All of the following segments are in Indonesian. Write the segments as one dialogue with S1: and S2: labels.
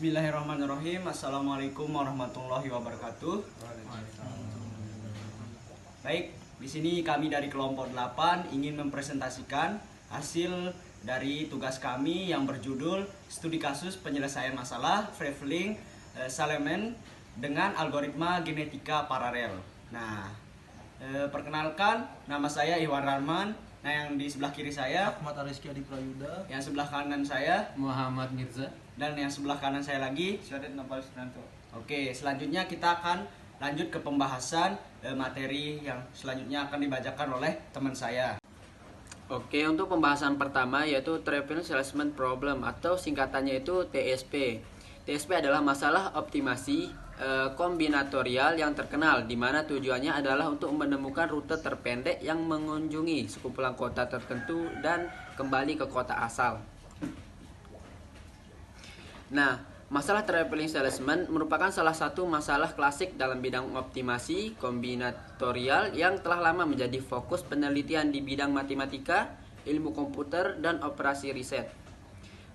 S1: Bismillahirrahmanirrahim. Assalamualaikum warahmatullahi wabarakatuh. Baik, di sini kami dari kelompok 8 ingin mempresentasikan hasil dari tugas kami yang berjudul Studi Kasus Penyelesaian Masalah Traveling Salesman dengan Algoritma Genetika Paralel. Nah, perkenalkan, nama saya Iwan Rahman. Nah, yang di sebelah kiri saya
S2: Ahmad Ariski Adi Prayuda.
S1: yang sebelah kanan saya
S3: Muhammad Mirza.
S1: dan yang sebelah kanan saya lagi
S2: Syarif Nopal Sudanto.
S1: Oke, selanjutnya kita akan lanjut ke pembahasan materi yang selanjutnya akan dibacakan oleh teman saya.
S3: Oke, untuk pembahasan pertama yaitu Traveling Salesman Problem atau singkatannya itu TSP. TSP adalah masalah optimasi kombinatorial yang terkenal, di mana tujuannya adalah untuk menemukan rute terpendek yang mengunjungi sekumpulan kota tertentu dan kembali ke kota asal. Nah, masalah traveling salesman merupakan salah satu masalah klasik dalam bidang optimasi kombinatorial yang telah lama menjadi fokus penelitian di bidang matematika, ilmu komputer, dan operasi riset.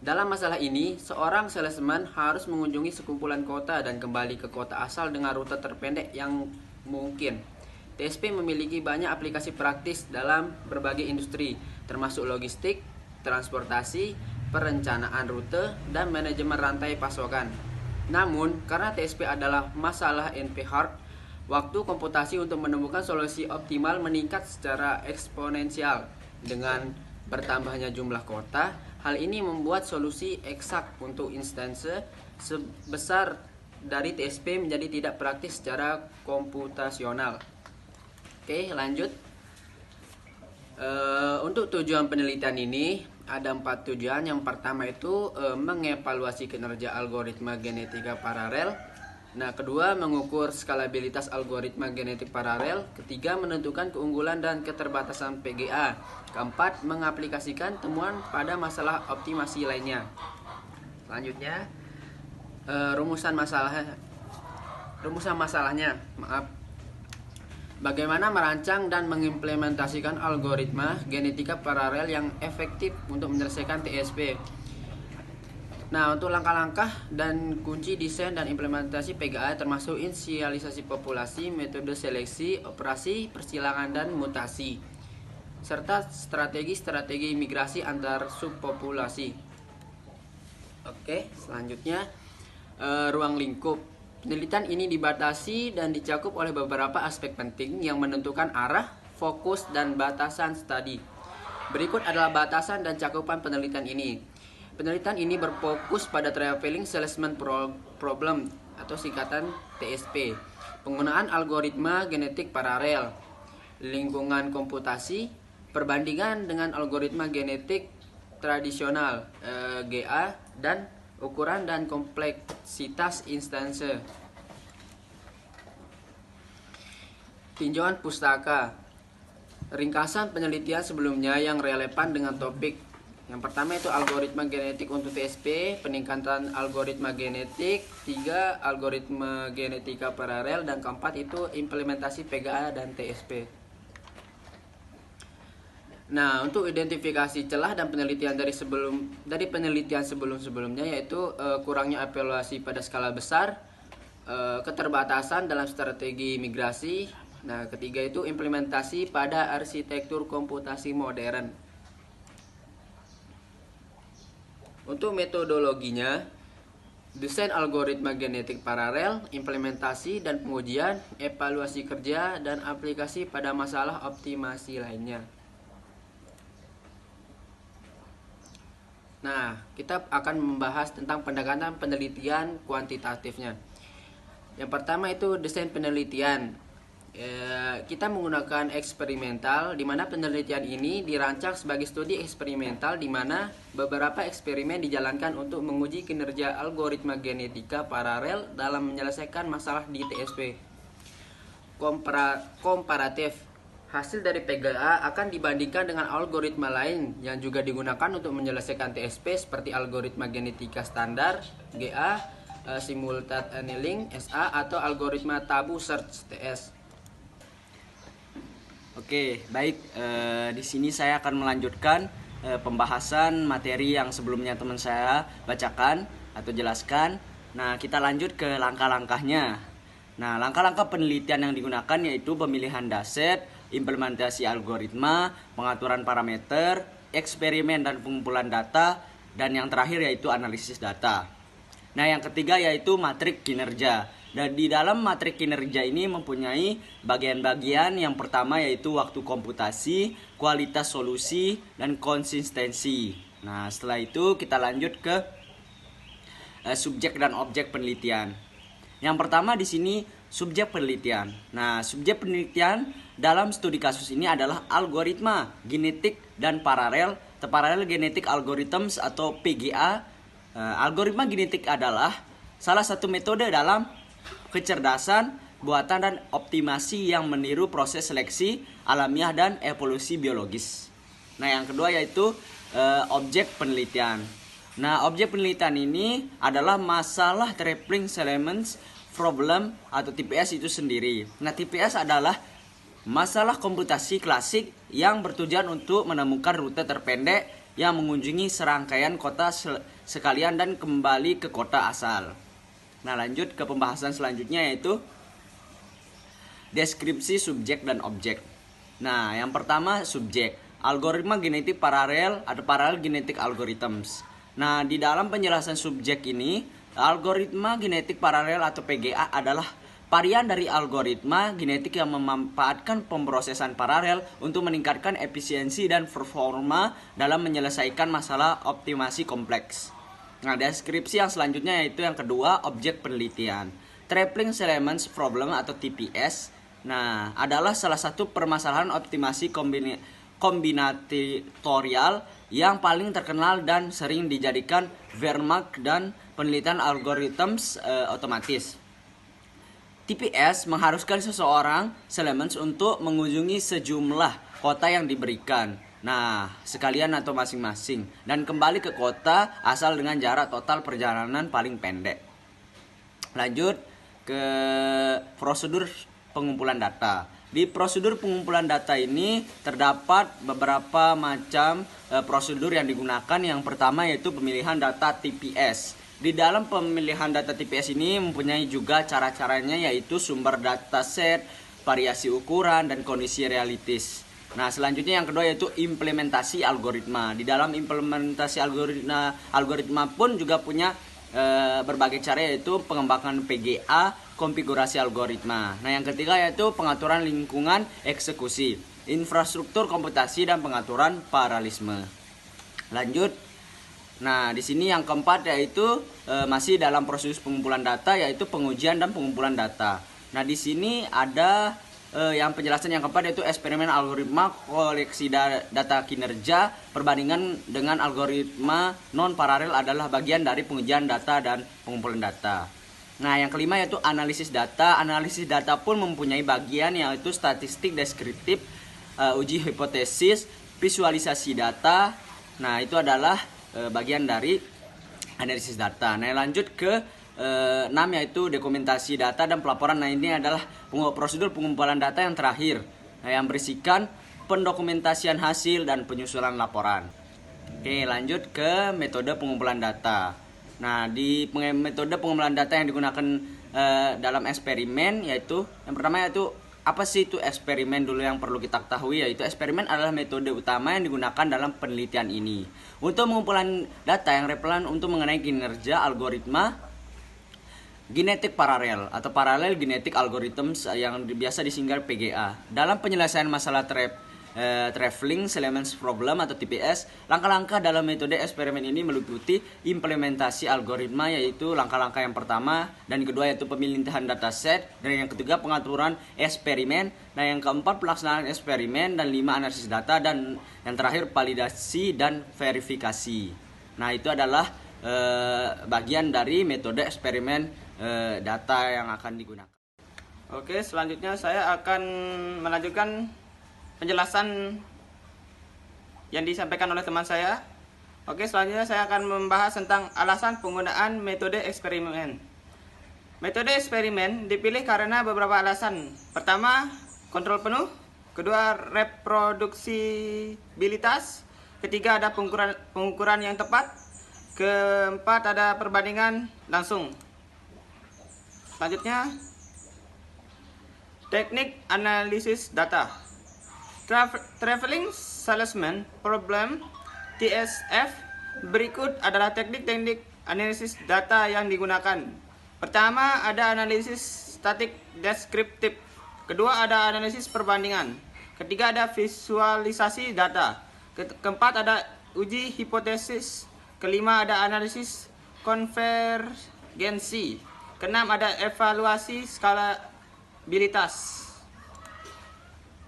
S3: Dalam masalah ini, seorang salesman harus mengunjungi sekumpulan kota dan kembali ke kota asal dengan rute terpendek yang mungkin. TSP memiliki banyak aplikasi praktis dalam berbagai industri, termasuk logistik, transportasi, perencanaan rute, dan manajemen rantai pasokan. Namun, karena TSP adalah masalah NP-hard, waktu komputasi untuk menemukan solusi optimal meningkat secara eksponensial. Dengan bertambahnya jumlah kota, hal ini membuat solusi eksak untuk instanse sebesar dari TSP menjadi tidak praktis secara komputasional. Oke, lanjut. Untuk tujuan penelitian ini ada 4 tujuan. Yang pertama itu mengevaluasi kinerja algoritma genetika paralel. Nah, kedua, mengukur skalabilitas algoritma genetik paralel. Ketiga, menentukan keunggulan dan keterbatasan PGA. Keempat, mengaplikasikan temuan pada masalah optimasi lainnya. Selanjutnya, rumusan masalahnya. Bagaimana merancang dan mengimplementasikan algoritma genetika paralel yang efektif untuk menyelesaikan TSP. Nah, untuk langkah-langkah dan kunci desain dan implementasi PGA termasuk inisialisasi populasi, metode seleksi, operasi persilangan dan mutasi, serta strategi-strategi migrasi antar subpopulasi. Oke, selanjutnya ruang lingkup. Penelitian ini dibatasi dan dicakup oleh beberapa aspek penting yang menentukan arah, fokus, dan batasan studi. Berikut adalah batasan dan cakupan penelitian ini. Penelitian ini berfokus pada Traveling Salesman Problem atau singkatan TSP, penggunaan algoritma genetik paralel, lingkungan komputasi, perbandingan dengan algoritma genetik tradisional GA, dan ukuran dan kompleksitas instanse. Tinjauan pustaka. Ringkasan penelitian sebelumnya yang relevan dengan topik. Yang pertama itu algoritma genetik untuk TSP, peningkatan algoritma genetik, 3 algoritma genetika paralel, dan keempat itu implementasi PGA dan TSP. Nah, untuk identifikasi celah dan penelitian dari penelitian sebelumnya yaitu kurangnya evaluasi pada skala besar, keterbatasan dalam strategi migrasi. Nah, ketiga itu implementasi pada arsitektur komputasi modern. Untuk metodologinya, desain algoritma genetik paralel, implementasi dan pengujian, evaluasi kerja, dan aplikasi pada masalah optimasi lainnya. Nah, kita akan membahas tentang pendekatan penelitian kuantitatifnya. Yang pertama itu desain penelitian. Kita menggunakan eksperimental, di mana penelitian ini dirancang sebagai studi eksperimental, di mana beberapa eksperimen dijalankan untuk menguji kinerja algoritma genetika paralel dalam menyelesaikan masalah di TSP. Komparatif. Hasil dari PGA akan dibandingkan dengan algoritma lain yang juga digunakan untuk menyelesaikan TSP seperti algoritma genetika standar GA, simultaneous annealing SA, atau algoritma tabu search TS.
S1: Oke, baik. Di sini saya akan melanjutkan pembahasan materi yang sebelumnya teman saya bacakan atau jelaskan. Nah, kita lanjut ke langkah-langkahnya. Nah, langkah-langkah penelitian yang digunakan yaitu pemilihan daset, implementasi algoritma, pengaturan parameter, eksperimen dan pengumpulan data, dan yang terakhir yaitu analisis data. Nah, yang ketiga yaitu matrik kinerja. Dan di dalam matrik kinerja ini mempunyai bagian-bagian. Yang pertama yaitu waktu komputasi, kualitas solusi, dan konsistensi. Nah, setelah itu kita lanjut ke subjek dan objek penelitian. Yang pertama di sini subjek penelitian. Nah, subjek penelitian dalam studi kasus ini adalah algoritma genetik dan paralel genetic algorithms atau PGA. Algoritma genetik adalah salah satu metode dalam kecerdasan buatan dan optimasi yang meniru proses seleksi alamiah dan evolusi biologis. Nah, yang kedua yaitu objek penelitian. Nah, objek penelitian ini adalah masalah tripling elements problem atau TPS itu sendiri. Nah, TPS adalah masalah komputasi klasik yang bertujuan untuk menemukan rute terpendek yang mengunjungi serangkaian kota sekalian dan kembali ke kota asal. Nah, lanjut ke pembahasan selanjutnya yaitu deskripsi subjek dan objek. Nah, yang pertama subjek, algoritma genetik paralel atau paralel genetic algorithms. Nah, di dalam penjelasan subjek ini, algoritma genetik paralel atau PGA adalah varian dari algoritma genetik yang memanfaatkan pemrosesan paralel untuk meningkatkan efisiensi dan performa dalam menyelesaikan masalah optimasi kompleks. Nah, deskripsi yang selanjutnya yaitu yang kedua, objek penelitian. Tripling Elements Problem atau TPS. Nah, adalah salah satu permasalahan optimasi kombinatorial yang paling terkenal dan sering dijadikan benchmark dan penelitian algorithms otomatis. TPS mengharuskan seseorang elements untuk mengunjungi sejumlah kota yang diberikan. Nah, sekalian atau masing-masing dan kembali ke kota asal dengan jarak total perjalanan paling pendek. Lanjut ke prosedur pengumpulan data. Di prosedur pengumpulan data ini terdapat beberapa macam prosedur yang digunakan. Yang pertama yaitu pemilihan data TPS. Di dalam pemilihan data TPS ini mempunyai juga cara-caranya yaitu sumber dataset, variasi ukuran, dan kondisi realitis. Nah, selanjutnya yang kedua yaitu implementasi algoritma. Di dalam implementasi algoritma pun juga punya berbagai cara yaitu pengembangan PGA, konfigurasi algoritma. Nah, yang ketiga yaitu pengaturan lingkungan eksekusi, infrastruktur komputasi, dan pengaturan paralelisme. Lanjut. Nah, di sini yang keempat yaitu masih dalam proses pengumpulan data yaitu pengujian dan pengumpulan data. Nah, di sini ada yang penjelasan yang keempat yaitu eksperimen algoritma koleksi data kinerja perbandingan dengan algoritma non paralel adalah bagian dari pengujian data dan pengumpulan data. Nah, yang kelima yaitu analisis data. Analisis data pun mempunyai bagian yaitu statistik deskriptif, uji hipotesis, visualisasi data. Nah, itu adalah bagian dari analisis data. Nah, lanjut ke 6 yaitu dokumentasi data dan pelaporan. Nah, ini adalah prosedur pengumpulan data yang terakhir, yang berisikan pendokumentasian hasil dan penyusunan laporan. Oke, lanjut ke metode pengumpulan data. Nah, di metode pengumpulan data yang digunakan dalam eksperimen yaitu yang pertama yaitu apa sih itu eksperimen dulu yang perlu kita ketahui, yaitu eksperimen adalah metode utama yang digunakan dalam penelitian ini untuk pengumpulan data yang relevan untuk mengenai kinerja algoritma genetik paralel atau paralel genetic algorithms yang biasa disingkat PGA. Dalam penyelesaian masalah traveling elements problem atau TPS, langkah-langkah dalam metode eksperimen ini meliputi implementasi algoritma yaitu langkah-langkah yang pertama dan kedua yaitu pemilihan dataset, dan yang ketiga pengaturan eksperimen, nah yang keempat pelaksanaan eksperimen, dan 5 analisis data, dan yang terakhir validasi dan verifikasi. Nah, itu adalah bagian dari metode eksperimen data yang akan digunakan.
S2: Oke, selanjutnya saya akan melanjutkan penjelasan yang disampaikan oleh teman saya. Oke, selanjutnya saya akan membahas tentang alasan penggunaan metode eksperimen. Metode eksperimen dipilih karena beberapa alasan. Pertama, kontrol penuh. Kedua, reproduksibilitas. Ketiga, ada pengukuran yang tepat. Keempat, ada perbandingan langsung. Selanjutnya, teknik analisis data. Traveling Salesman Problem TSF. Berikut adalah teknik-teknik analisis data yang digunakan. Pertama, ada analisis statik deskriptif. Kedua, ada analisis perbandingan. Ketiga, ada visualisasi data. Keempat, ada uji hipotesis. Kelima, ada analisis konvergensi. Keenam, ada evaluasi skalabilitas.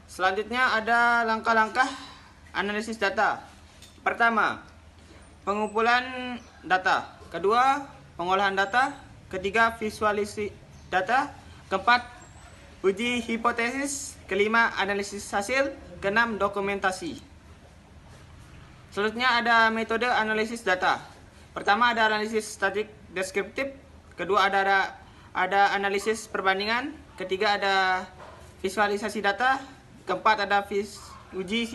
S2: Selanjutnya ada langkah-langkah analisis data. Pertama, pengumpulan data. Kedua, pengolahan data. Ketiga, visualisasi data. Keempat, uji hipotesis. Kelima, analisis hasil. Keenam, dokumentasi. Selanjutnya ada metode analisis data. Pertama, ada analisis statik deskriptif. Kedua, ada analisis perbandingan. Ketiga, ada visualisasi data. Keempat, ada uji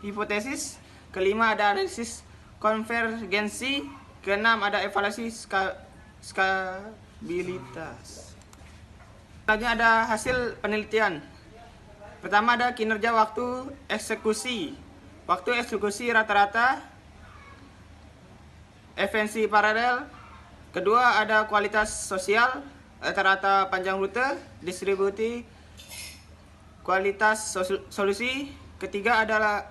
S2: hipotesis. Kelima, ada analisis konvergensi. Keenam, ada evaluasi skabilitas. Selanjutnya ada hasil penelitian. Pertama, ada kinerja waktu eksekusi. Waktu eksekusi rata-rata, efisiensi paralel. Kedua, ada kualitas sosial, rata-rata panjang rute, distribusi, kualitas solusi. Ketiga adalah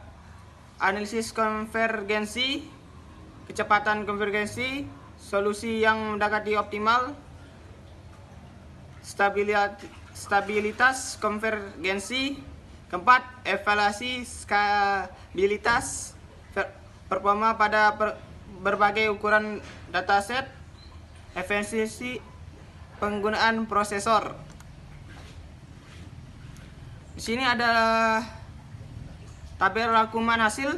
S2: analisis konvergensi, kecepatan konvergensi, solusi yang mendekati optimal, stabilitas konvergensi. Keempat, evaluasi skabilitas, performa pada berbagai ukuran dataset, efisiensi penggunaan prosesor. Di sini ada tabel rangkuman hasil.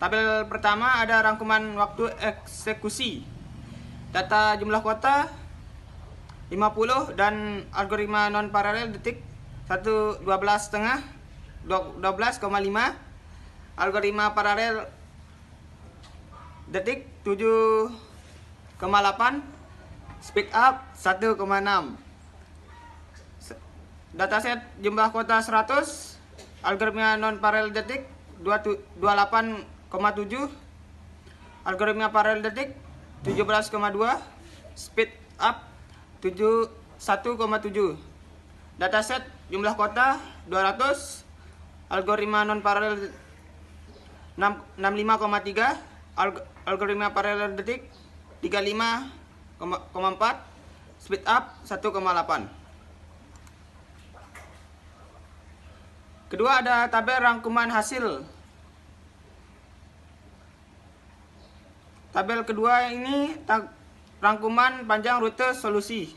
S2: Tabel pertama ada rangkuman waktu eksekusi. Data jumlah kuota 50 dan algoritma non paralel detik 12,5. Algoritma paralel detik 7,8. Speed up 1,6. Dataset jumlah kuota 100. Algoritma non paralel detik 28,7. Algoritma paralel detik 17,2. Speed up 1,7. Dataset jumlah kuota 200. Algoritma non paralel 65,3. Algoritma paralel detik 35,4. Speed up 1,8. Kedua ada tabel rangkuman hasil. Tabel kedua ini rangkuman panjang rute solusi.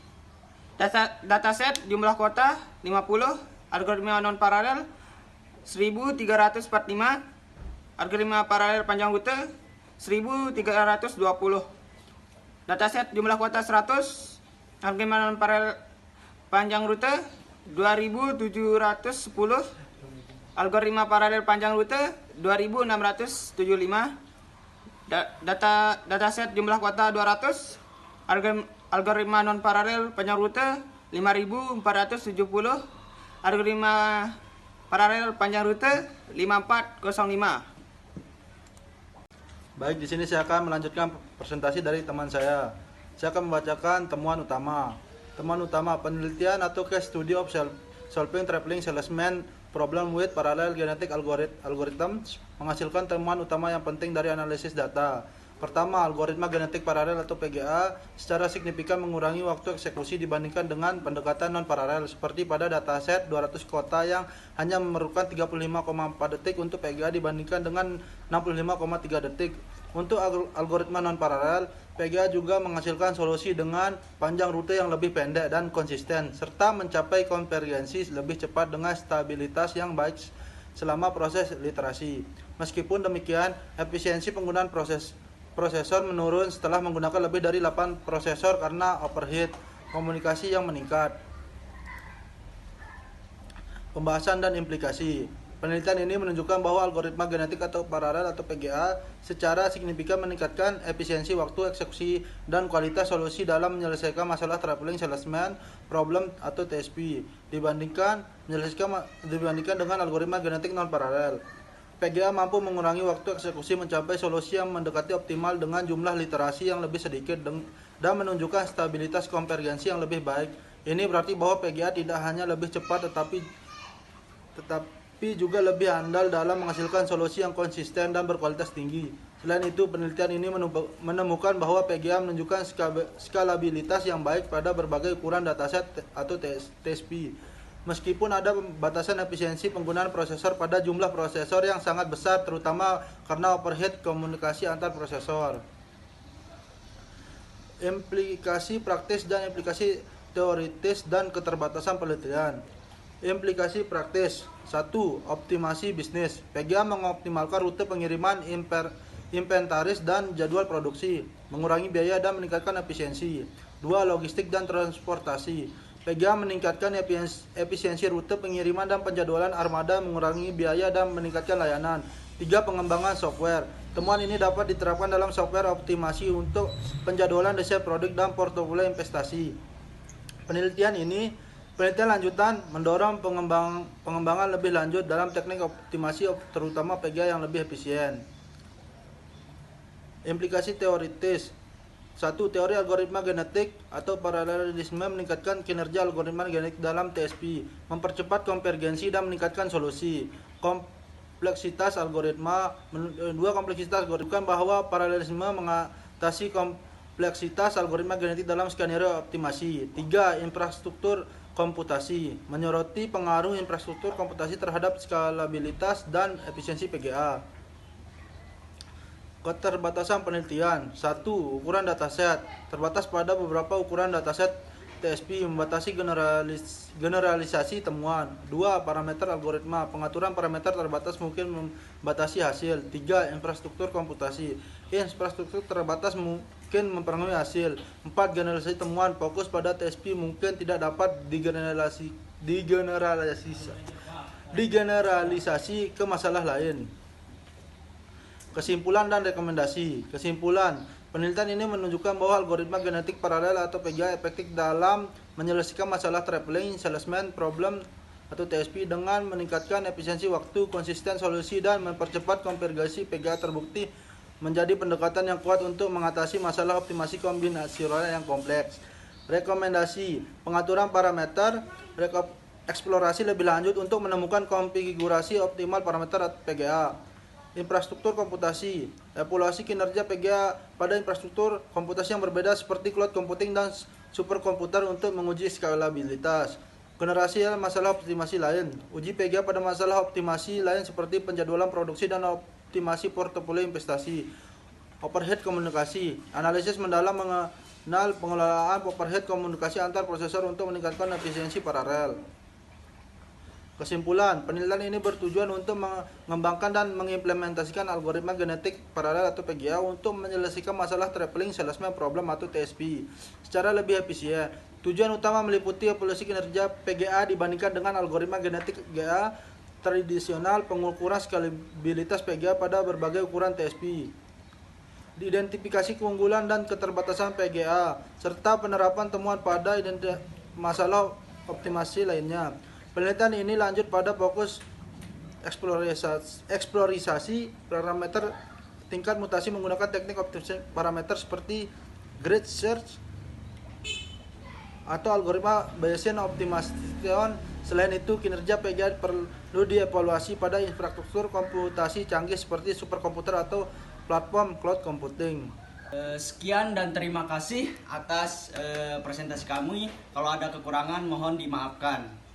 S2: Dataset jumlah kuota 50. Algoritma non paralel 1345. Algoritma paralel panjang rute 1320. Dataset jumlah kuota 100. Algoritma non paralel panjang rute 2710. Algoritma paralel panjang rute 2675. Dataset jumlah kuota 200. Algoritma non paralel panjang rute 5470. Algoritma paralel panjang rute 5405.
S4: Baik, di sini saya akan melanjutkan presentasi dari teman saya. Saya akan membacakan temuan utama. Temuan utama penelitian atau case study of solving traveling salesman problem with parallel genetic algorithms menghasilkan temuan utama yang penting dari analisis data. Pertama, algoritma genetik paralel atau PGA secara signifikan mengurangi waktu eksekusi dibandingkan dengan pendekatan non paralel seperti pada dataset 200 kota yang hanya memerlukan 35,4 detik untuk PGA dibandingkan dengan 65,3 detik. Untuk algoritma non paralel, PGA juga menghasilkan solusi dengan panjang rute yang lebih pendek dan konsisten serta mencapai konvergensi lebih cepat dengan stabilitas yang baik selama proses literasi. Meskipun demikian, efisiensi penggunaan prosesor menurun setelah menggunakan lebih dari 8 prosesor karena overheat komunikasi yang meningkat. Pembahasan dan implikasi. Penelitian ini menunjukkan bahwa algoritma genetik atau paralel atau PGA secara signifikan meningkatkan efisiensi waktu eksekusi dan kualitas solusi dalam menyelesaikan masalah traveling salesman problem atau TSP dibandingkan dengan algoritma genetik non paralel. PGA mampu mengurangi waktu eksekusi mencapai solusi yang mendekati optimal dengan jumlah literasi yang lebih sedikit dan menunjukkan stabilitas konvergensi yang lebih baik. Ini berarti bahwa PGA tidak hanya lebih cepat tetapi juga lebih andal dalam menghasilkan solusi yang konsisten dan berkualitas tinggi. Selain itu, penelitian ini menemukan bahwa PGA menunjukkan skalabilitas yang baik pada berbagai ukuran dataset atau TSP. Meskipun ada batasan efisiensi penggunaan prosesor pada jumlah prosesor yang sangat besar, terutama karena overhead komunikasi antar prosesor. Implikasi praktis dan implikasi teoritis dan keterbatasan penelitian. Implikasi praktis. 1. Optimasi bisnis. PGA mengoptimalkan rute pengiriman, inventaris dan jadwal produksi, mengurangi biaya dan meningkatkan efisiensi. 2. Logistik dan transportasi. PGA meningkatkan efisiensi rute pengiriman dan penjadwalan armada, mengurangi biaya dan meningkatkan layanan. 3. Pengembangan software. Temuan ini dapat diterapkan dalam software optimasi untuk penjadwalan desain produk dan portofolio investasi. Penelitian lanjutan mendorong pengembangan lebih lanjut dalam teknik optimasi terutama PGA yang lebih efisien. Implikasi teoritis. 1. Teori algoritma genetik atau paralelisme meningkatkan kinerja algoritma genetik dalam TSP, mempercepat konvergensi dan meningkatkan solusi. Kompleksitas algoritma. 2. Kompleksitas algoritma bahwa paralelisme mengatasi kompleksitas algoritma genetik dalam skenario optimasi. 3. Infrastruktur komputasi, menyoroti pengaruh infrastruktur komputasi terhadap skalabilitas dan efisiensi PGA. Keterbatasan penelitian. 1. Ukuran dataset. Terbatas pada beberapa ukuran dataset TSP, membatasi generalisasi temuan. 2. Parameter algoritma. Pengaturan parameter terbatas mungkin membatasi hasil. 3. Infrastruktur komputasi. Infrastruktur terbatas mungkin mempengaruhi hasil. 4. Generalisasi temuan. Fokus pada TSP mungkin tidak dapat digeneralisasi ke masalah lain. Kesimpulan dan rekomendasi. Kesimpulan, penelitian ini menunjukkan bahwa algoritma genetik paralel atau PGA efektif dalam menyelesaikan masalah traveling salesman problem atau TSP dengan meningkatkan efisiensi waktu, konsisten solusi, dan mempercepat konvergensi. PGA terbukti menjadi pendekatan yang kuat untuk mengatasi masalah optimasi kombinasional yang kompleks. Rekomendasi, pengaturan parameter, eksplorasi lebih lanjut untuk menemukan konfigurasi optimal parameter PGA. Infrastruktur komputasi, evaluasi kinerja PGA pada infrastruktur komputasi yang berbeda seperti cloud computing dan superkomputer untuk menguji skalabilitas. Generasi masalah optimasi lain, uji PGA pada masalah optimasi lain seperti penjadwalan produksi dan optimasi portofolio investasi. Overhead komunikasi, analisis mendalam mengenal pengelolaan overhead komunikasi antar prosesor untuk meningkatkan efisiensi paralel. Kesimpulan, penelitian ini bertujuan untuk mengembangkan dan mengimplementasikan algoritma genetik paralel atau PGA untuk menyelesaikan masalah traveling salesman problem atau TSP secara lebih efisien. Tujuan utama meliputi evaluasi kinerja PGA dibandingkan dengan algoritma genetik PGA tradisional, pengukuran skalabilitas PGA pada berbagai ukuran TSP, identifikasi keunggulan dan keterbatasan PGA, serta penerapan temuan pada masalah optimasi lainnya. Penelitian ini lanjut pada fokus eksplorisasi parameter tingkat mutasi menggunakan teknik optimasi parameter seperti grid search atau algoritma Bayesian optimization. Selain itu, kinerja PGA perlu dievaluasi pada infrastruktur komputasi canggih seperti superkomputer atau platform cloud computing.
S1: Sekian dan terima kasih atas presentasi kami. Kalau ada kekurangan mohon dimaafkan.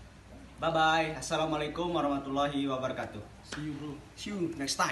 S1: Bye bye. Assalamualaikum warahmatullahi wabarakatuh.
S4: See you, bro.
S1: See you next time.